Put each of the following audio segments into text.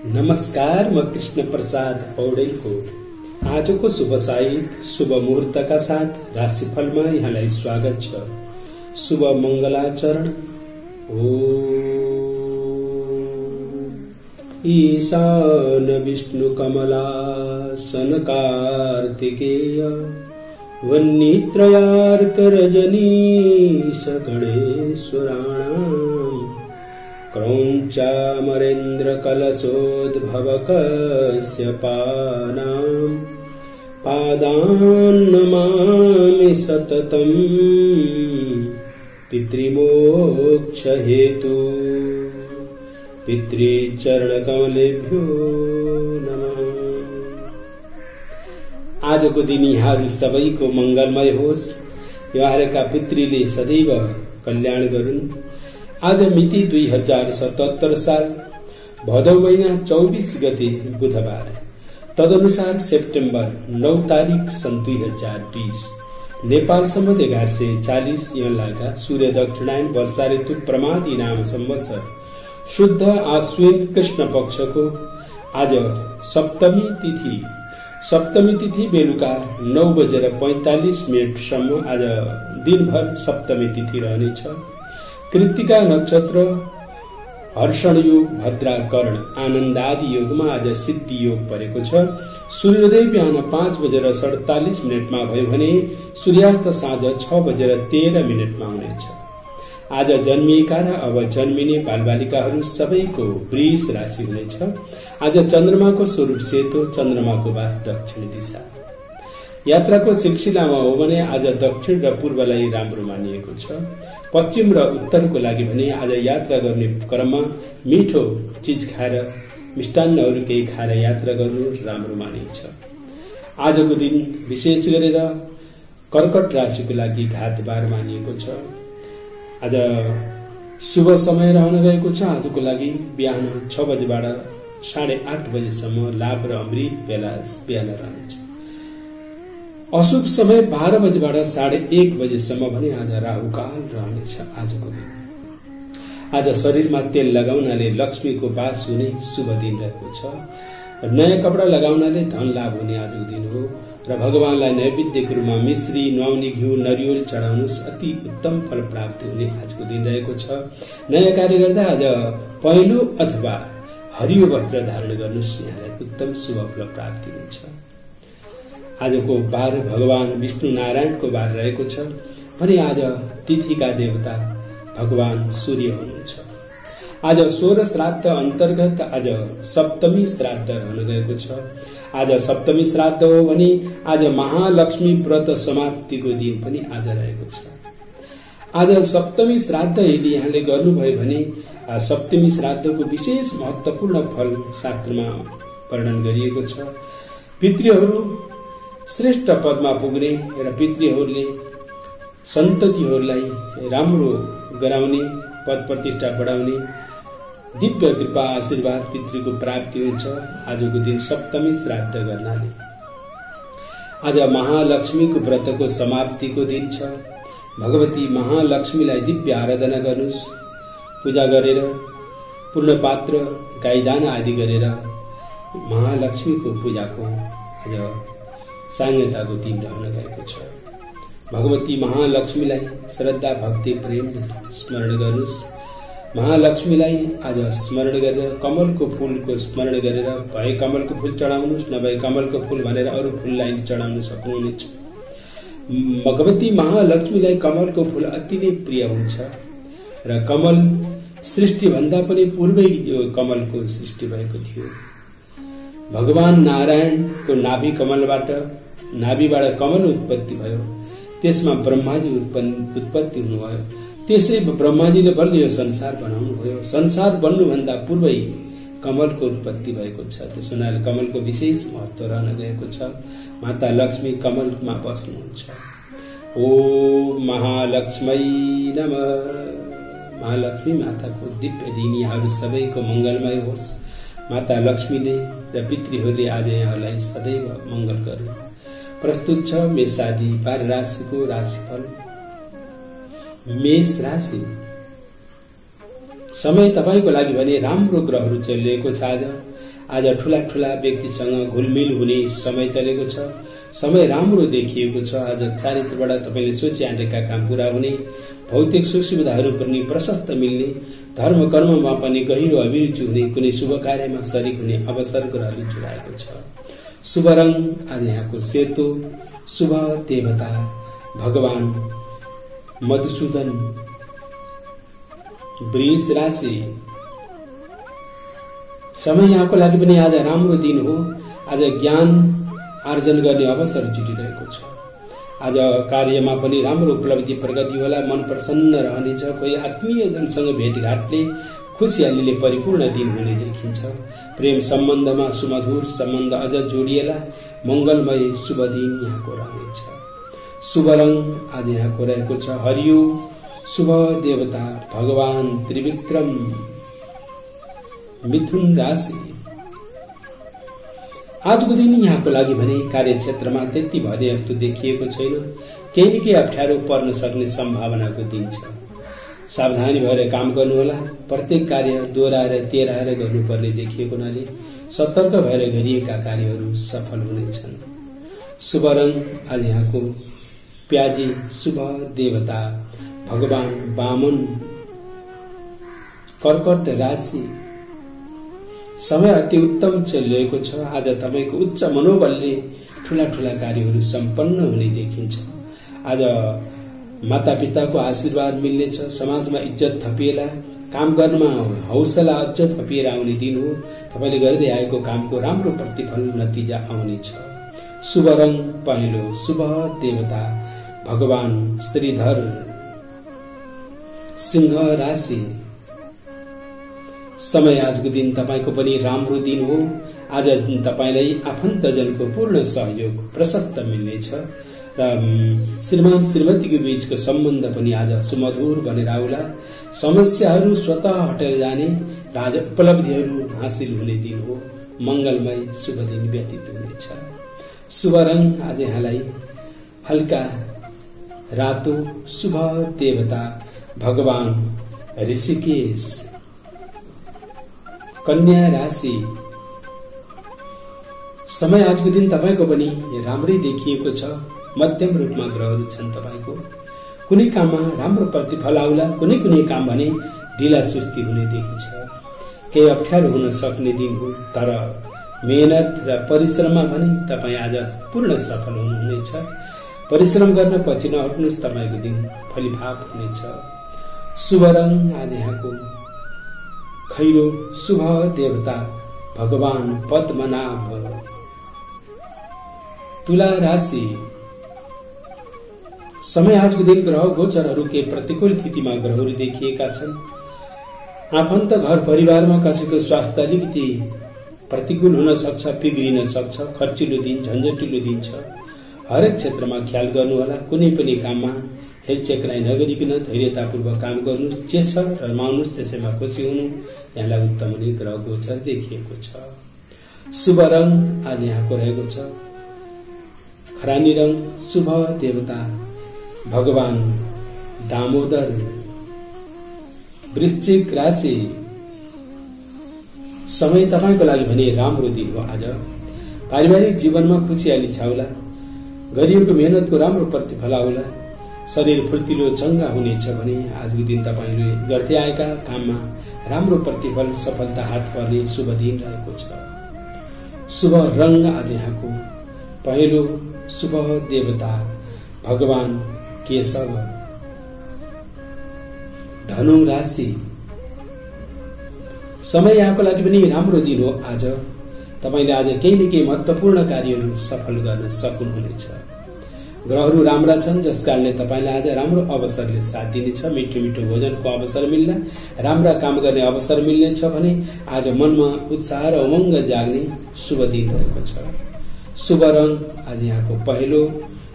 नमस्कार, म कृष्ण प्रसाद पौडेलको आजको शुभ साहित शुभ मुहूर्तका साथ राशिफलमा यहाँलाई स्वागत छ। शुभ मंगलाचरण। ईशान विष्णु कमलासन कार्तिकेय वन्नित्रयार्क रजनीश गणेश्वराणाम् क्रौञ्चामरेन्द्र कलशोद्भवकस्यपानाम् पादान् नमामि सततम् पितृमोक्ष हेतु पितृचरणकमलेभ्यो नमः। आजको दिन यहाँहरू सबैको मंगलमय होस्। यहाँहरूका पितृले सदैव कल्याण गरून्। आज मिति 2077 साल भदौ महिना 24 गते बुधबार, तदनुसार सेप्टेम्बर 9 तारिक सन् 2020 नेपाल सम्वत 1140 यमलाका सूर्य दक्षिणायन वर्षा ऋतु प्रमादी नाम संवत्सर शुद्ध आश्विन कृष्ण पक्षको आज सप्तमी तिथि बेलुका 9:45 सम्म आज दिनभर सप्तमी तिथि रहनेछ। कृत्तिका नक्षत्र हर्षण योग भद्रा कर्ण आनन्दादि योगमा आज सिद्धि योग परेको छ। सूर्योदय बिहान 5:48 भयो भने सूर्यास्त साँझ 6:13 हुनेछ। आज जन्मिएका र अब जन्मिने बालबालिकाहरू सबैको वृष राशि हुनेछ। आज चन्द्रमाको स्वरूप सेतो, चन्द्रमाको वास दक्षिण दिशा। यात्राको सिलसिलामा हो भने आज दक्षिण र पूर्वलाई राम्रो मानिएको छ। पश्चिम र उत्तरको लागि भने आज यात्रा गर्ने क्रममा मिठो चीज खाएर मिष्टान्नहरू केही खाएर यात्रा गर्नु राम्रो मानिन्छ। आजको दिन विशेष गरेर कर्कट राशिको लागि घातबार मानिएको छ। आज शुभ समय रहन गएको छ। आजको लागि बिहान 6 बजेबाट 8:30 बजेसम्म लाभ र अमृत बेला बिहान रहनेछ। अशुभ समय 12 बजेबाट 1:30 बजेसम्म भने आज राहुकाल रहनेछ। आजको दिन आज शरीरमा तेल लगाउनाले लक्ष्मीको वास हुने शुभ दिन रहेको छ। नयाँ कपडा लगाउनाले धन लाभ हुने आजको दिन हो र भगवानलाई नैवेद्यको रूपमा मिश्री, नुहाउने घिउ, नरिवल चढाउनुस्, अति उत्तम फल प्राप्ति हुने आजको दिन रहेको छ। नयाँ कार्य गर्दा आज पहेँलो अथवा हरियो वस्त्र धारण गर्नुस्, यहाँलाई उत्तम शुभ फल प्राप्ति हुन्छ। आजको बार भगवान विष्णु नारायणको बार रहेको छ भने आज तिथिका देवता भगवान सूर्य हुनुहुन्छ। आज 16 श्राद्ध अन्तर्गत आज सप्तमी श्राद्ध रहन गएको छ। आज सप्तमी श्राद्ध हो भने आज महालक्ष्मी व्रत समाप्तिको दिन पनि आज रहेको छ। आज सप्तमी श्राद्ध यदि यहाँले गर्नुभयो भने सप्तमी श्राद्धको विशेष महत्वपूर्ण फल शास्त्रमा वर्णन गरिएको छ। पितृहरू श्रेष्ठ पदमा पुग्ने र पितृहरूले सन्ततिहरूलाई राम्रो गराउने, पद प्रतिष्ठा बढाउने दिव्य कृपा आशीर्वाद पितृको प्राप्ति हुन्छ आजको दिन सप्तमी श्राद्ध गर्नाले। आज महालक्ष्मीको व्रतको समाप्तिको दिन छ। भगवती महालक्ष्मीलाई दिव्य आराधना गर्नुस्। पूजा गरेर पूर्ण पात्र गाईदान आदि गरेर महालक्ष्मीको पूजाको आज साङ्गताको दिन रहन गएको छ। भगवती महालक्ष्मीलाई श्रद्धा भक्ति प्रेम स्मरण गर्नुस्। महालक्ष्मीलाई आज स्मरण गरेर कमलको फूलको स्मरण गरेर भए कमलको फूल चढाउनुस्, नभए कमलको फूल भनेर अरू फूललाई चढाउन सक्नुहुनेछ। भगवती महालक्ष्मीलाई कमलको फूल अति नै प्रिय हुन्छ र कमल सृष्टि भन्दा पनि पूर्वै यो कमलको सृष्टि भएको थियो। भगवान नारायणको नाभि नाभिबाट कमल उत्पत्ति भयो। त्यसमा ब्रह्माजी उत्पत्ति हुनुभयो। त्यसै ब्रह्माजीले बल्ल यो संसार बनाउनु भयो। संसार बन्नुभन्दा पूर्वै कमलको उत्पत्ति भएको छ। त्यसो हुनाले कमलको विशेष महत्व रहन गएको छ। माता लक्ष्मी कमलमा बस्नुहुन्छ। ओम महालक्ष्मी नमः। महालक्ष्मी माताको दिव्य दिन यहाँहरू सबैको मंगलमय होस्। माता लक्ष्मीले र पितृहरूले आज यहाँलाई सदैव मंगल गरून्। प्रस्तुत छ मेषादि 12 राशिको राशिफल। मेष राशि समय तपाईको लागि भने राम्रो ग्रहहरू चलिरहेको छ। आज ठूला ठूला व्यक्तिसँग घुलमिल हुने समय चलेको छ। समय राम्रो देखिएको छ। आज चारित्रबाट तपाईले सोची आँटेका काम पूरा हुने, भौतिक सुख सुविधाहरू पनि प्रशस्त मिल्ने, धर्म कर्ममा पनि गहिरो अभिरुचि हुने, कुनै शुभ कार्यमा शरीक हुने अवसर ग्रहले जुराएको छ। शुभ रङ आज यहाँको सेतो, शुभ देवता भगवान मधुसूदन। वृष राशि, समय यहाँको लागि पनि आज राम्रो दिन हो। आज ज्ञान आर्जन गर्ने अवसर जुटिरहेको छ। आज कार्यमा पनि राम्रो उपलब्धि प्रगति होला, मन प्रसन्न रहनेछ। कोही आत्मीयजनसँग भेटघाटले खुशियालीले परिपूर्ण दिन हुने देखिन्छ। प्रेम सम्बन्धमा सुमधुर सम्बन्ध अझ जोडिएला, मंगलमय शुभ दिन यहाँको रहनेछ। शुभ रङ आज यहाँको रहेको छ हरियो, शुभ देवता भगवान त्रिविक्रम। मिथुन राशि, आजको दिन यहाँको लागि भने कार्यक्षेत्रमा त्यति भने जस्तो देखिएको छैन। केही न केही अप्ठ्यारो पर्न सक्ने सम्भावनाको दिन छ। सावधानी भएर काम गर्नुहोला। प्रत्येक कार्य दोहोऱ्याएर तेह्राएर गर्नुपर्ने देखिएको हुनाले सतर्क भएर गरिएका कार्यहरू सफल हुनेछन्। शुभ रङ आज यहाँको प्याजी, शुभ देवता भगवान वामन। कर्कट राशि, समय अति उत्तम चलिरहेको छ। आज तपाईको उच्च मनोबलले ठूला ठूला कार्यहरू सम्पन्न हुने देखिन्छ। आज मातापिताको आशीर्वाद मिल्नेछ। समाजमा इज्जत थपिएला, काम गर्नमा हौसला अझ थपिएर आउने दिन हो। तपाईले गर्दै आएको कामको राम्रो प्रतिफल नतिजा आउनेछ। शुभ रङ पहेँलो, शुभ देवता भगवान श्रीधर। सिंह राशि, समय आजको दिन तपाईको पनि राम्रो दिन हो। आज तपाईलाई आफन्तजनको पूर्ण सहयोग प्रशस्त मिल्नेछ र श्रीमान श्रीमतीको बीचको सम्बन्ध पनि आज सुमधुर बनेर आउला। समस्याहरू स्वतः हटेर जाने र आज उपलब्धिहरू हासिल हुने दिन हो। मंगलमय शुभ दिन व्यतीत हुनेछ। शुभ रङ आज यहाँलाई हल्का रातो, शुभ देवता भगवान ऋषिकेश। कन्या राशि, समय आजको दिन तपाईको पनि राम्रै देखिएको छ। मध्यम रूपमा ग्रहहरू छन् तपाईको। कुनै काममा राम्रो प्रतिफल आउला, कुनै कुनै काम भने ढिला सुस्ती हुने देखिन्छ। केही अप्ठ्यारो हुन सक्ने दिन हो, तर मेहनत र परिश्रममा भने तपाई आज पूर्ण सफल हुनुहुनेछ। परिश्रम गर्न पछि नहट्नुहोस्, तपाईको दिन फलिफाप हुनेछ। शुभ रङ आज यहाँको खैरो, शुभ देवता भगवान पद्मनाभ। तुला राशि, समय आजको दिन ग्रह गोचरहरू के प्रतिकूल स्थितिमा ग्रहहरू देखिएका छन्। आफन्त घर परिवारमा कसैको स्वास्थ्य अलिकति प्रतिकूल हुन सक्छ, बिग्रिन सक्छ। खर्चिलो दिन, झन्झटिलो दिन छ। हरेक क्षेत्रमा ख्याल गर्नुहोला। कुनै पनि काममा हेलचेक्राइ नगरिकन धैर्यतापूर्वक काम गर्नु। जे छ रमाउनुहोस्, त्यसैमा खुसी हुनु। यहाँलाई उत्तम हुने ग्रह गोचर देखिएको छ। शुभ रङ आज यहाँको रहेको छ खरानी रङ, शुभ देवता भगवान दामोदर। वृश्चिक राशि, समय तपाईको लागि भने राम्रो दिन हो। आज पारिवारिक जीवनमा खुशियाली छाउला। गरिएको मेहनतको राम्रो प्रतिफल आउला। शरीर फुर्तिलो चंगा हुनेछ भने आजको दिन तपाईले गर्दै आएका काममा राम्रो प्रतिफल सफलता हात पर्ने शुभ दिन रहेको छ। शुभ रङ आज यहाँको पहेँलो, शुभ देवता भगवान केशव। धनु राशि, समय यहाँको लागि पनि राम्रो दिन हो। आज तपाईले आज केही न केही महत्वपूर्ण कार्यहरू सफल गर्न सक्नुहुनेछ। ग्रहहरू राम्रा छन्, जसकारणले तपाईलाई आज राम्रो अवसरले साथ दिनेछ। मिठो मिठो भोजनको अवसर मिल्ला, राम्रा काम गर्ने अवसर मिल्नेछ भने आज मनमा उत्साह र उमंग जाग्ने शुभ दिन रहेको छ। शुभ रङ आज यहाँको पहेँलो,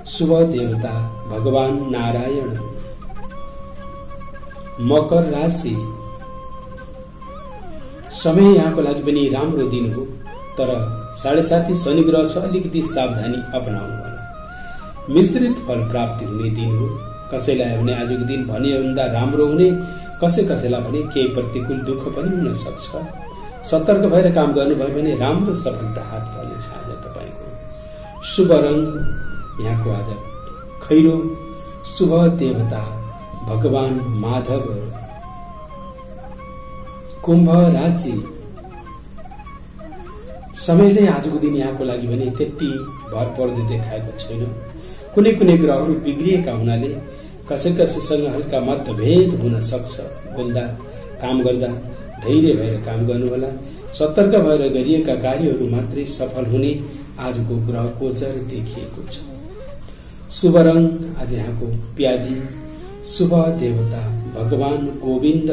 शुभ देवता भगवान नारायण। मकर राशि, समय यहाँको लागि पनि राम्रो दिन हो, तर 7.5 शनि ग्रह छ। अलिकति सावधानी अपनाउनु होला। मिश्रित फल प्राप्ति हुने दिन हो। कसैलाई भने आजको दिन भने भन्दा राम्रो हुने, कसैलाई भने केही प्रतिकूल दुःख पनि हुन सक्छ। सतर्क भएर काम गर्नुभयो भने राम्रो सफलता हात पर्नेछ। आज तपाईको शुभ रंग यहाँको आज खैरो, शुभ देवता भगवान माधव, कुम्भ राशि। समयले आजको दिन यहाँको लागि भने त्यति भर पर्दै देखाएको छैन। कुनै कुनै ग्रहहरू बिग्रिएका हुनाले कसै कसैसँग हल्का मतभेद हुन सक्छ। बोल्दा काम गर्दा धैर्य भएर काम गर्नुहोला। सतर्क भएर गरिएका कार्यहरू मात्रै सफल हुने आजको ग्रह गोचर देखिएको छ। शुभ रंग आज यहाँको प्याजी, शुभ देवता भगवान गोविन्द।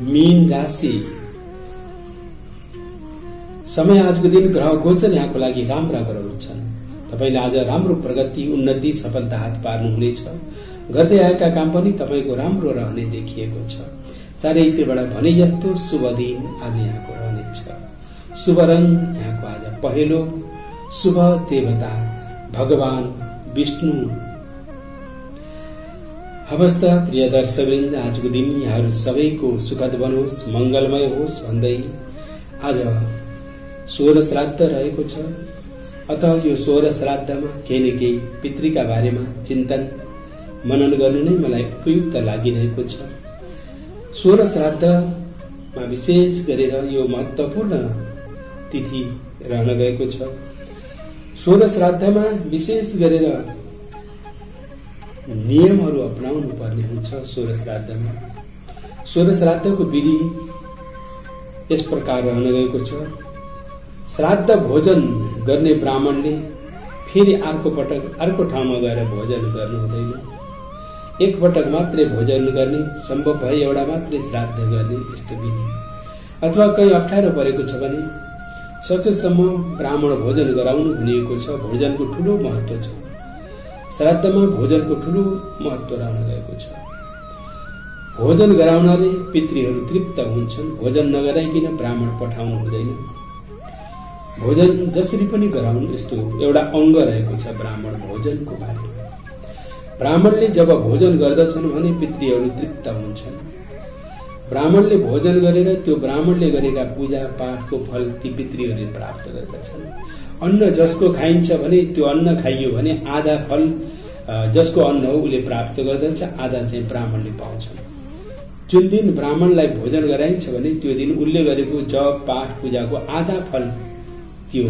मीन राशि। समय आजको दिन ग्रह गोचर यहाँको लागि राम्रा ग्रहहरू छन्। तपाईले आज राम्रो प्रगति, उन्नति, सफलता हात पार्नुहुनेछ। गर्दै आएका काम पनि तपाईको राम्रो रहने देखिएको छ। चारैतिरबाट भने जस्तो शुभ दिन आज यहाँको रहनेछ। शुभ रंग यहाँको आज पहेँलो, शुभ देवता भगवान विष्णु। हवस् त प्रिय दर्शकवृन्द, आजको दिन यहाँहरू सबैको सुखद बनोस्, मंगलमय होस् भन्दै आज 16 श्राद्ध रहेको छ। अतः यो 16 श्राद्धमा केही न केही पितृका बारेमा चिन्तन मनन गर्नु नै मलाई उपयुक्त लागिरहेको छ। 16 श्राद्धमा विशेष गरेर यो महत्त्वपूर्ण तिथि रहन गएको छ। 16 श्राद्धमा विशेष गरेर नियमहरू अपनाउनु पर्ने हुन्छ। 16 श्राद्धमा 16 श्राद्धको विधि यस प्रकार रहन गएको छ। श्राद्ध भोजन गर्ने ब्राह्मणले फेरि अर्को पटक अर्को ठाउँमा गएर भोजन गर्नु हुँदैन। एक पटक मात्रै भोजन गर्ने, सम्भव भए एउटा मात्रै श्राद्ध गर्ने यस्तो विधि। अथवा कहीँ अप्ठ्यारो परेको छ भने सकेसम्म ब्राह्मण भोजन गराउनु भनिएको छ। भोजनको ठूलो महत्व छ। श्राद्धमा भोजनको ठूलो महत्व रहन गएको छ। भोजन गराउनाले पितृहरू तृप्त हुन्छन्। भोजन नगराइकन ब्राह्मण पठाउनु हुँदैन। भोजन जसरी पनि गराउनु यस्तो एउटा अंग रहेको छ ब्राह्मण भोजनको बारेमा। ब्राह्मणले जब भोजन गर्दछन् भने पितृहरू तृप्त हुन्छन्। ब्राह्मणले भोजन गरेर त्यो ब्राह्मणले गरेका पूजा पाठको फल ती पितृहरूले प्राप्त गर्दछन्। अन्न जसको खाइन्छ भने त्यो अन्न खाइयो भने आधा फल जसको अन्न हो उसले प्राप्त गर्दछ, आधा चाहिँ ब्राह्मणले पाउँछन्। जुन दिन ब्राह्मणलाई भोजन गराइन्छ भने त्यो दिन उसले गरेको जप पाठ पूजाको आधा फल त्यो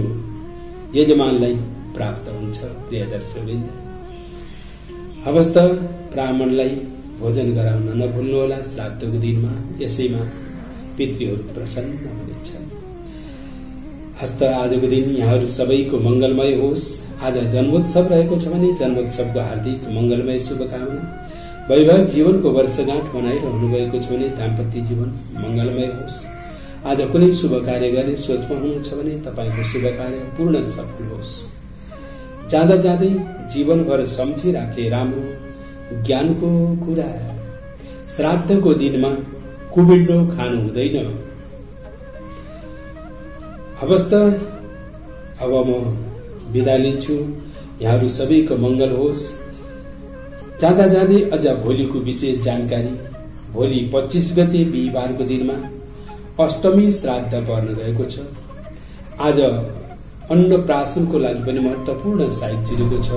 यजमानलाई प्राप्त हुन्छ। प्रिय दर्शकवृन्द, हवस् त ब्राह्मणलाई भोजन गराउन नभुल्नुहोला श्राद्धको दिनमा। यसैमा पितृहरू प्रसन्न हुनेछन्। हस्त आजको दिन यहाँहरू सबैको मंगलमय होस्। आज जन्मोत्सव रहेको छ भने जन्मोत्सवको हार्दिक मंगलमय शुभकामना। वैवाहिक जीवनको वर्षगाँठ मनाइरहनु भएको छ भने दाम्पत्य जीवन मंगलमय होस्। आज कुनै शुभ कार्य गर्ने सोचमा हुनुहुन्छ भने तपाईको शुभ कार्य पूर्ण सफल होस्। जाँदा जाँदै जीवनभर सम्झिराखे राम्रो ज्ञानको कुरा। श्राद्धको दिनमा कुबिडो खानु हुँदैन। हवस् त अब म बिदा लिन्छु। यहाँहरू सबैको मंगल होस्। जाँदा जाँदै अझ भोलिको विशेष जानकारी। भोलि 25 गते बिहीबारको दिनमा अष्टमी श्राद्ध पर्न गएको छ। आज अन्नप्राशनको लागि पनि महत्त्वपूर्ण साइत जुरेको छ।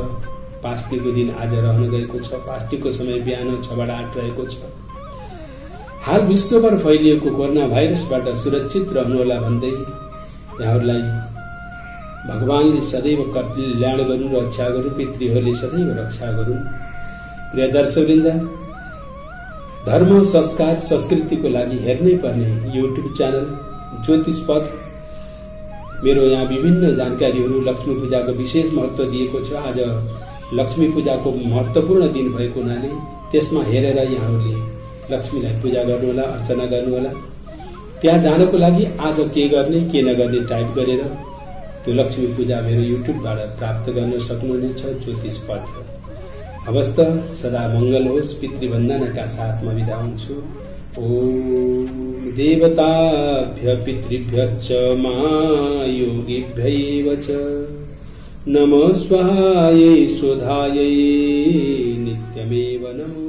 पास्टीको दिन आज रहन गएको छ। पास्टीको समय बिहान 6:08 रहेको छ। हाल विश्वभर फैलिएको कोरोना भाइरसबाट सुरक्षित रहनुहोला भन्दै यहाँहरूलाई भगवानले सदैव कल्याण गरून्, रक्षा गरून्, पितृहरूले सदैव रक्षा गरून्। प्रिय दर्शकवृन्द, धर्म संस्कार संस्कृतिको लागि हेर्नै पर्ने युट्युब च्यानल ज्योतिष पथ, मेरो यहाँ विभिन्न जानकारीहरू लक्ष्मी पूजाको विशेष महत्व दिएको छ। आज लक्ष्मी पूजाको महत्वपूर्ण दिन भएको हुनाले त्यसमा हेरेर यहाँहरूले लक्ष्मीलाई पूजा गर्नुहोला, अर्चना गर्नुहोला। त्यहाँ जानको लागि आज के गर्ने के नगर्ने टाइप गरेर त्यो लक्ष्मी पूजा मेरो युट्युबबाट प्राप्त गर्न सक्नुहुनेछ। ज्योतिष पथ। हवस् त सदा मंगल होस्। पितृवन्दनका साथमा बिदा हुन्छु। ओम देवताभ्य पितृभ्यश्च महायोगिभ्यैव च नमः स्वाहायै स्वधायै नित्यमेव नमो।